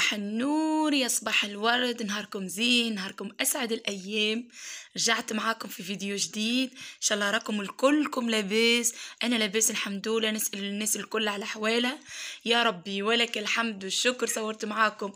صباح النور، يا صباح الورد، نهاركم زين، نهاركم أسعد الأيام. رجعت معاكم في فيديو جديد، إن شاء الله راكم الكلكم لاباس. أنا لاباس الحمد لله، نسأل الناس الكل على حوالها يا ربي ولك الحمد والشكر. صورت معاكم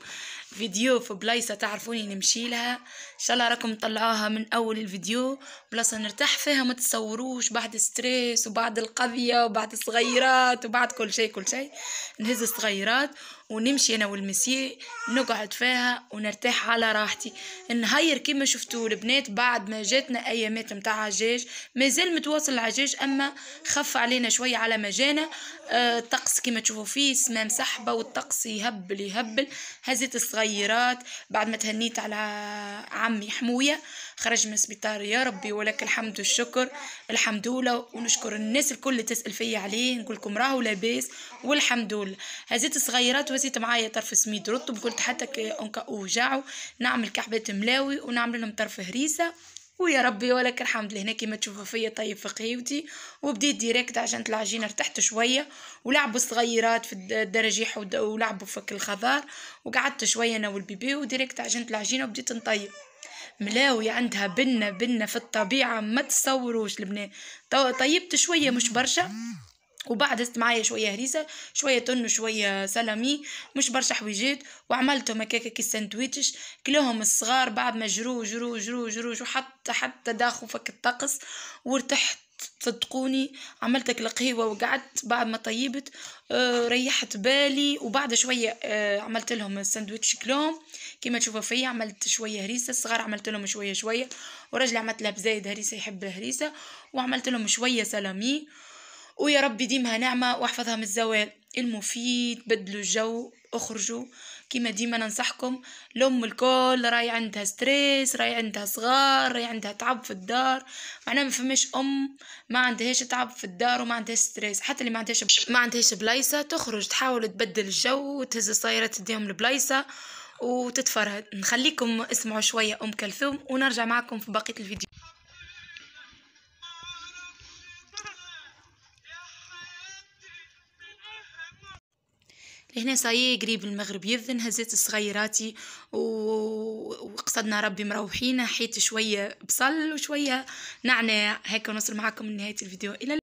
فيديو في بلايصة تعرفوني نمشي لها، إن شاء الله راكم طلعوها من أول الفيديو. بلاصة نرتاح فيها، ما تصوروش بعد ستريس وبعد القضية وبعد الصغيرات وبعد كل شيء. نهز الصغيرات ونمشي انا والمسيء نقعد فيها ونرتاح على راحتي. نهير كيما شفتوا البنات بعد ما جاتنا ايامات متاع عجاج، مازال متواصل العجاج اما خف علينا شويه على ما جانا. الطقس كيما تشوفوا فيه السما مسحبه والطقس يهبل. هزيت الصغيرات بعد ما تهنيت على عمي حمويه، خرج من السبيطار يا ربي ولك الحمد والشكر. الحمد لله ونشكر الناس الكل اللي تسأل فيا عليه، نقول لكم راهو لاباس والحمد لله. هزيت الصغيرات وزيت معايا طرف سميد رطب، قلت حتى اونكا اوجعوا نعمل كحبات ملاوي ونعمل لهم طرف هريسه ويا ربي ولك الحمد. لهنا كيما تشوفوا فيا طيب في قهيوتي وبديت ديريكت عشان العجينه ارتحت شويه، ولعبوا الصغيرات في الدراجيح ولعبوا فك الخضار، وقعدت شويه انا والبيبي وديريكت عجنت العجينه وبديت نطيب. ملاوي عندها بنة في الطبيعة ما تصوروش البنات. طيبت شوية مش برشا، وبعد زدت معايا شويه هريسه شويه تن شويه سلامي مش برشا حويجات، وعملتهم هكاكا كي ساندويتش. كلهم الصغار بعد ما جرو حتى داخو فك الطقس وارتحت. صدقوني عملتك القهوة وقعدت بعد ما طيبت ريحت بالي، وبعد شوية عملت لهم الساندويتش كلهم كيما تشوفوا فيا. عملت شوية هريسة الصغار، عملت لهم شوية ورجلي عملت لها بزايد هريسة يحب الهريسة، وعملت لهم شوية سلامي. ويا ربي ديمها نعمة واحفظها من الزوال. المفيد بدلوا الجو، اخرجوا كيما ديما ننصحكم. الام الكل راي عندها ستريس، راي عندها صغار، راي عندها تعب في الدار. معناها ما فماش ام ما عندهاش تعب في الدار وما عندهاش ستريس. حتى اللي ما عندهاش بلايصة تخرج تحاول تبدل الجو وتهز الصايرة تديهم البلايصة وتتفرهد. نخليكم اسمعوا شوية ام كلثوم ونرجع معكم في بقية الفيديو. هنا صايي قريب المغرب يذن، هزيت الصغيراتي وقصدنا ربي مروحين، حيت شويه بصل وشويه نعناع هيك. ونوصل معكم لنهايه الفيديو. الى